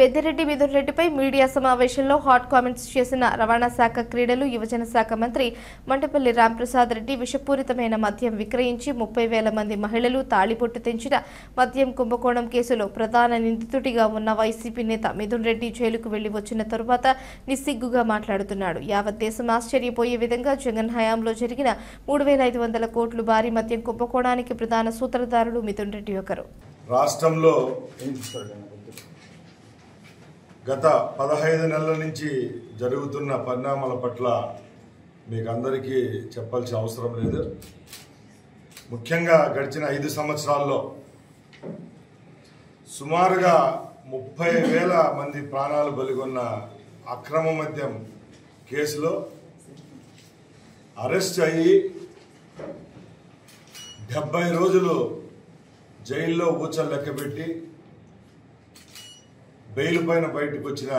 పెద్దిరెడ్డి మిథున్ రెడ్డిపై మీడియా సమావేశంలో hot comments చేసిన రవాణా శాఖ క్రీడలు యువజన శాఖ మంత్రి మంటపల్లి రాంప్రసాద్ రెడ్డి విషపూరితమైన మద్యం విక్రయించి 30,000 మంది మహిళలు తాళిబొట్టు తెంచిన మద్యం కుంభకోణం కేసులో ప్రధాన నిందితుడిగా ఉన్న వైసీపీ నేత మిథున్ రెడ్డి జైలుకు వెళ్లి వచ్చిన తరువాత నిస్సిగ్గుగా మాట్లాడుతున్నాడు. యావత్ దేశం ఆశ్చర్యపోయే విధంగా జగన్ హయాంలో జరిగిన 3,500 కోట్లు భారీ మద్యం కుంభకోణానికి ప్రధాన సూత్రధారుడు మిథున్ రెడ్డి ఒకరు. రాష్ట్రంలో గత 15 నెలల నుంచి జరుగుతున్న పరిణామాల పట్ల మీకు అందరికీ చెప్పాల్సిన అవసరం లేదు. ముఖ్యంగా గడిచిన 5 సంవత్సరాల్లో సుమారుగా 30,000 మంది ప్రాణాలు బలిగొన్న అక్రమ మద్యం కేసులో అరెస్ట్ అయ్యి 70 రోజులు జైల్లో ఊచలు లెక్కబెట్టి బెయిల్ పైన బయటకు వచ్చిన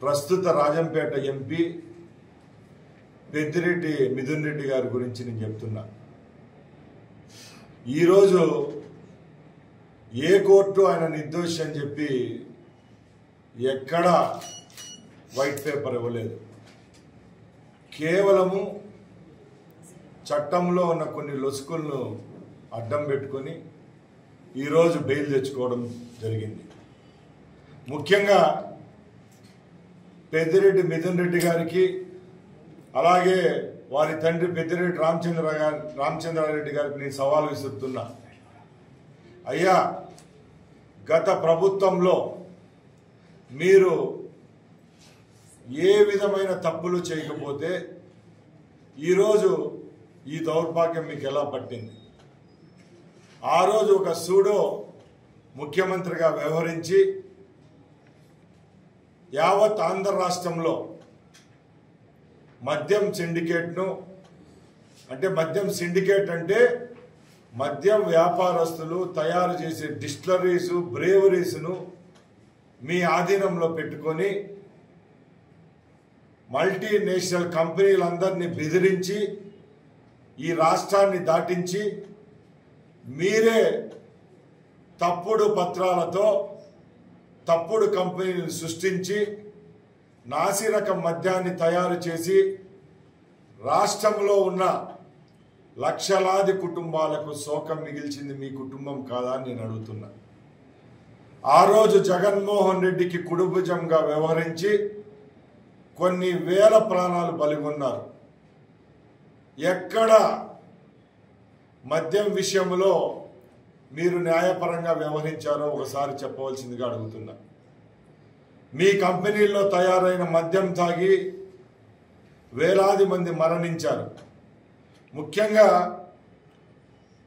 ప్రస్తుత రాజంపేట ఎంపీ పెద్దిరెడ్డి మిథున్ రెడ్డి గారి గురించి నేను చెప్తున్నా. ఈరోజు ఏ కోర్టు ఆయన నిర్దోషి అని చెప్పి ఎక్కడా వైట్ పేపర్ ఇవ్వలేదు. కేవలము చట్టంలో ఉన్న కొన్ని లొసుకులను అడ్డం పెట్టుకొని ఈరోజు బెయిల్ తెచ్చుకోవడం జరిగింది. ముఖ్యంగా పెద్దిరెడ్డి మిథున్ రెడ్డి గారికి అలాగే వారి తండ్రి పెద్దిరెడ్డి రామచంద్రారెడ్డి గారికి నేను సవాల్ విసురుతున్నా. అయ్యా, గత ప్రభుత్వంలో మీరు ఏ విధమైన తప్పులు చేయకపోతే ఈరోజు ఈ దౌర్భాగ్యం మీకు ఎలా పట్టింది? ఆ రోజు ఒక సూడో ముఖ్యమంత్రిగా వ్యవహరించి యావత్ ఆంధ్ర రాష్ట్రంలో మద్యం సిండికేట్ను మద్యం సిండికేట్ అంటే మద్యం వ్యాపారస్తులు తయారు చేసే డిస్టిలరీస్ బ్రేవరీస్ను మీ ఆధీనంలో పెట్టుకొని మల్టీనేషనల్ కంపెనీలందరినీ బెదిరించి ఈ రాష్ట్రాన్ని దాటించి మీరే తప్పుడు పత్రాలతో తప్పుడు కంపెనీలను సృష్టించి నాసిరకం మద్యాన్ని తయారు చేసి రాష్ట్రంలో ఉన్న లక్షలాది కుటుంబాలకు శోకం మిగిల్చింది మీ కుటుంబం కాదా అని నేను అడుగుతున్నా. ఆ రోజు జగన్మోహన్ రెడ్డికి కుడుభుజంగా వ్యవహరించి కొన్ని వేల ప్రాణాలు బలిగొన్నారు. ఎక్కడ మద్యం విషయంలో మీరు న్యాయపరంగా వ్యవహరించారో ఒకసారి చెప్పవలసిందిగా అడుగుతున్నా. మీ కంపెనీల్లో తయారైన మద్యం తాగి వేలాది మంది మరణించారు. ముఖ్యంగా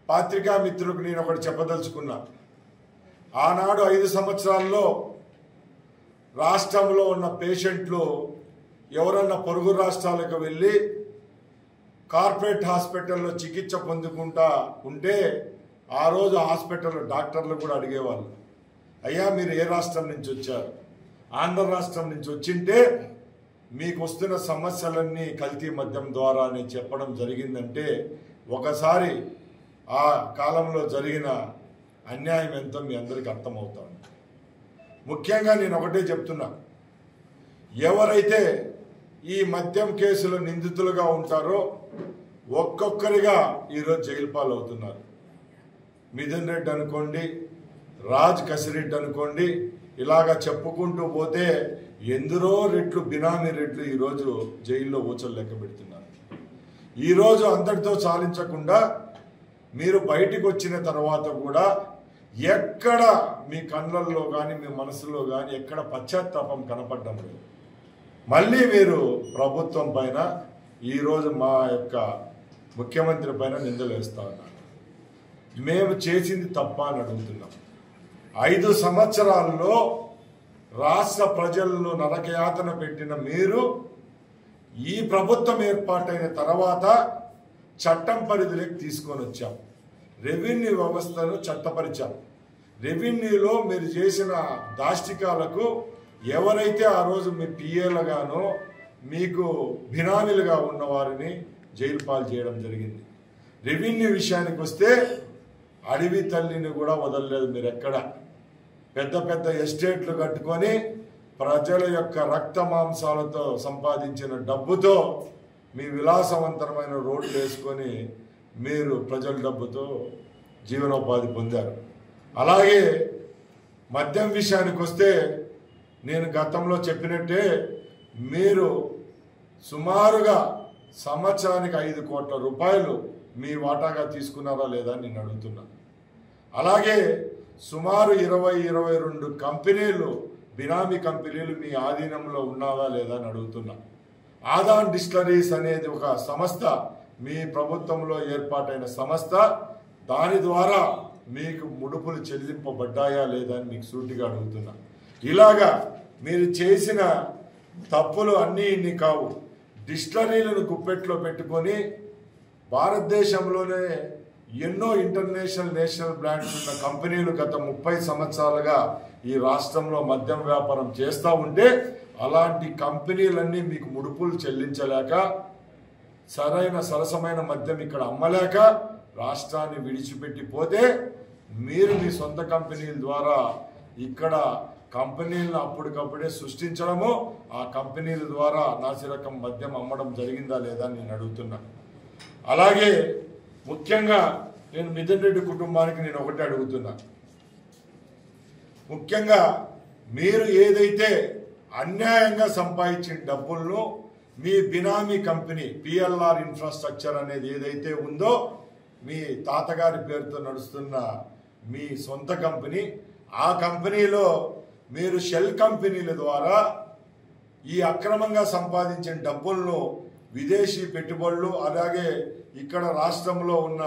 పాత్రికా మిత్రులకు నేను ఒకటి చెప్పదలుచుకున్నా. ఆనాడు 5 సంవత్సరాల్లో రాష్ట్రంలో ఉన్న పేషెంట్లు ఎవరన్నా పొరుగు రాష్ట్రాలకు వెళ్ళి కార్పొరేట్ హాస్పిటల్లో చికిత్స పొందుకుంటా ఉంటే ఆ రోజు హాస్పిటల్లో డాక్టర్లు కూడా అడిగేవాళ్ళు, అయ్యా మీరు ఏ రాష్ట్రం నుంచి వచ్చారు? ఆంధ్ర రాష్ట్రం నుంచి వచ్చింటే మీకు వస్తున్న సమస్యలన్నీ కల్తీ మద్యం ద్వారా అని చెప్పడం జరిగిందంటే ఒకసారి ఆ కాలంలో జరిగిన అన్యాయం ఎంతో మీ అందరికీ అర్థమవుతాను. ముఖ్యంగా నేను ఒకటే చెప్తున్నా, ఎవరైతే ఈ మద్యం కేసులో నిందితులుగా ఉంటారో ఒక్కొక్కరిగా ఈరోజు జైలు పాలవుతున్నారు. మిథున్ రెడ్డి అనుకోండి, రాజ్ కసిరెడ్డి అనుకోండి, ఇలాగా చెప్పుకుంటూ పోతే ఎందరో రెట్లు బినామీ రెట్లు ఈరోజు జైల్లో ఊచలు లెక్క పెడుతున్నారు. ఈరోజు అంతటితో చాలించకుండా మీరు బయటికి వచ్చిన తర్వాత కూడా ఎక్కడ మీ కళ్ళల్లో కానీ మీ మనసులో కానీ ఎక్కడ పశ్చాత్తాపం కనపడడం లేదు. మళ్ళీ మీరు ప్రభుత్వం పైన ఈరోజు మా యొక్క ముఖ్యమంత్రి పైన నిందలు వేస్తా ఉన్నారు. మేము చేసింది తప్ప అని అడుగుతున్నాం. 5 సంవత్సరాల్లో రాష్ట్ర ప్రజలను నరకయాతన పెట్టిన మీరు ఈ ప్రభుత్వం ఏర్పాటైన తర్వాత చట్టం పరిధిలోకి తీసుకొని వచ్చాం. రెవెన్యూ వ్యవస్థను చట్టపరిచాం. రెవెన్యూలో మీరు చేసిన దాష్టికాలకు ఎవరైతే ఆ రోజు మీ పిఏలుగానో మీకు బినామీలుగా ఉన్న వారిని జైలు పాలు చేయడం జరిగింది. రెవెన్యూ విషయానికి వస్తే అడవి తల్లిని కూడా వదలలేదు మీరు ఎక్కడ. పెద్ద పెద్ద ఎస్టేట్లు కట్టుకొని ప్రజల యొక్క రక్త మాంసాలతో సంపాదించిన డబ్బుతో మీ విలాసవంతమైన రోడ్లు వేసుకొని మీరు ప్రజల డబ్బుతో జీవనోపాధి పొందారు. అలాగే మద్యం విషయానికి వస్తే నేను గతంలో చెప్పినట్టే మీరు సుమారుగా సంవత్సరానికి 5 కోట్ల రూపాయలు మీ వాటాగా తీసుకున్నారా లేదా అని నేను అడుగుతున్నాను. అలాగే సుమారు 22 కంపెనీలు బినామీ కంపెనీలు మీ ఆధీనంలో ఉన్నావా లేదా అని అడుగుతున్నా. ఆదాన్ డిస్టిలరీస్ అనేది ఒక సంస్థ, మీ ప్రభుత్వంలో ఏర్పాటైన సంస్థ. దాని ద్వారా మీకు ముడుపులు చెల్లింపబడ్డాయా లేదా అని మీకు సూటిగా అడుగుతున్నా. ఇలాగా మీరు చేసిన తప్పులు అన్నీ ఇన్ని కావు. డిస్టిలరీలను గుప్పెట్లో పెట్టుకొని భారతదేశంలోనే ఎన్నో ఇంటర్నేషనల్ నేషనల్ బ్రాండ్స్ ఉన్న కంపెనీలు గత 30 సంవత్సరాలుగా ఈ రాష్ట్రంలో మద్యం వ్యాపారం చేస్తూ ఉంటే అలాంటి కంపెనీలన్నీ మీకు ముడుపులు చెల్లించలేక సరసమైన మద్యం ఇక్కడ అమ్మలేక రాష్ట్రాన్ని విడిచిపెట్టిపోతే మీరు మీ సొంత కంపెనీల ద్వారా ఇక్కడ కంపెనీలను అప్పటికప్పుడే సృష్టించడము, ఆ కంపెనీల ద్వారా నాసిరకం మద్యం అమ్మడం జరిగిందా లేదా అని నేను అడుగుతున్నా. అలాగే ముఖ్యంగా నేను మిథున్ రెడ్డి కుటుంబానికి నేను ఒకటే అడుగుతున్నా. ముఖ్యంగా మీరు ఏదైతే అన్యాయంగా సంపాదించిన డబ్బులను మీ బినామీ కంపెనీ పిఎల్ఆర్ ఇన్ఫ్రాస్ట్రక్చర్ అనేది ఏదైతే ఉందో మీ తాతగారి పేరుతో నడుస్తున్న మీ సొంత కంపెనీ, ఆ కంపెనీలో మీరు షెల్ కంపెనీల ద్వారా ఈ అక్రమంగా సంపాదించిన డబ్బులను విదేశీ పెట్టుబడులు అలాగే ఇక్కడ రాష్ట్రంలో ఉన్న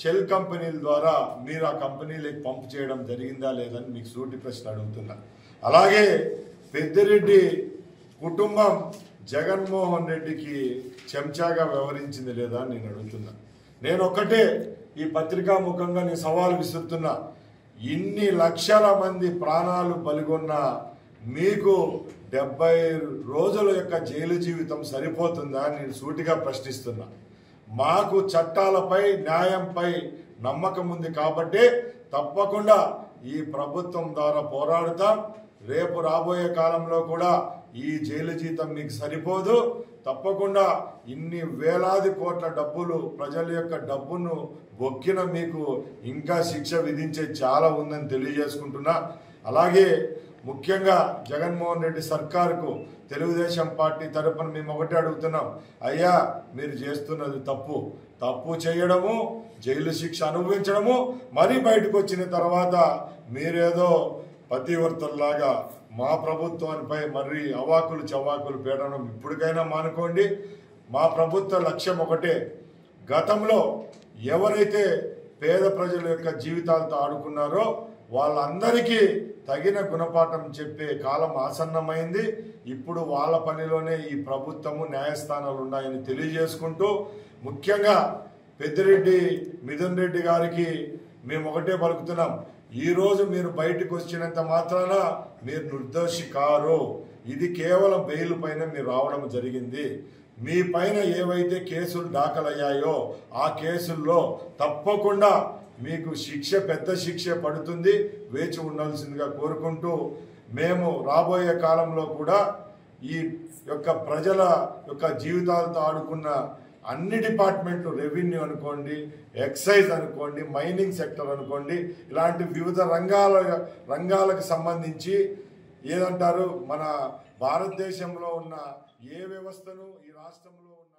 షెల్ కంపెనీల ద్వారా మీరు ఆ కంపెనీలకు పంపు చేయడం జరిగిందా లేదని మీకు సూటి ప్రశ్న అడుగుతున్నా. అలాగే పెద్దిరెడ్డి కుటుంబం జగన్మోహన్ రెడ్డికి చెంచాగా వ్యవహరించింది లేదా అని నేను అడుగుతున్నా. నేను ఒక్కటే ఈ పత్రికా ముఖంగా నేను సవాల్ విసురుతున్నా. ఇన్ని లక్షల మంది ప్రాణాలు బలిగొన్న మీకు 70 రోజుల యొక్క జైలు జీవితం సరిపోతుందా అని నేను సూటిగా ప్రశ్నిస్తున్నా. మాకు చట్టాలపై న్యాయంపై నమ్మకం ఉంది కాబట్టి తప్పకుండా ఈ ప్రభుత్వం ద్వారా పోరాడుతాం. రేపు రాబోయే కాలంలో కూడా ఈ జైలు జీతం మీకు సరిపోదు. తప్పకుండా ఇన్ని వేలాది కోట్ల డబ్బులు ప్రజల యొక్క డబ్బును బొక్కిన మీకు ఇంకా శిక్ష విధించే చాలా ఉందని తెలియజేసుకుంటున్నా. అలాగే ముఖ్యంగా జగన్మోహన్ రెడ్డి సర్కారుకు తెలుగుదేశం పార్టీ తరపున మేము ఒకటే అడుగుతున్నాం. అయ్యా, మీరు చేస్తున్నది తప్పు చేయడము, జైలు శిక్ష అనుభవించడము, మరీ బయటకు వచ్చిన తర్వాత మీరేదో పతివర్తల్లాగా మా ప్రభుత్వానిపై మరీ అవాకులు చవాకులు పేడడం ఇప్పటికైనా మానుకోండి. మా ప్రభుత్వ లక్ష్యం ఒకటే. గతంలో ఎవరైతే పేద ప్రజల యొక్క జీవితాలతో ఆడుకున్నారో వాళ్ళందరికీ తగిన గుణపాఠం చెప్పే కాలం ఆసన్నమైంది. ఇప్పుడు వాళ్ళ పనిలోనే ఈ ప్రభుత్వము న్యాయస్థానాలు ఉన్నాయని తెలియజేసుకుంటూ ముఖ్యంగా పెద్దిరెడ్డి మిథున్ రెడ్డి గారికి మేము ఒకటే పలుకుతున్నాం. ఈరోజు మీరు బయటకు వచ్చినంత మాత్రాన మీరు నిర్దోషి కారు. ఇది కేవలం బెయిల్ పైన మీరు రావడం జరిగింది. మీ పైన ఏవైతే కేసులు దాఖలయ్యాయో ఆ కేసుల్లో తప్పకుండా మీకు పెద్ద శిక్ష పడుతుంది. వేచి ఉండాల్సిందిగా కోరుకుంటూ మేము రాబోయే కాలంలో కూడా ఈ యొక్క ప్రజల యొక్క జీవితాలతో ఆడుకున్న అన్ని డిపార్ట్మెంట్లు, రెవెన్యూ అనుకోండి, ఎక్సైజ్ అనుకోండి, మైనింగ్ సెక్టర్ అనుకోండి, ఇలాంటి వివిధ రంగాలకు సంబంధించి ఏదంటారు మన భారతదేశంలో ఉన్న ఏ వ్యవస్థను ఈ రాష్ట్రంలో ఉన్న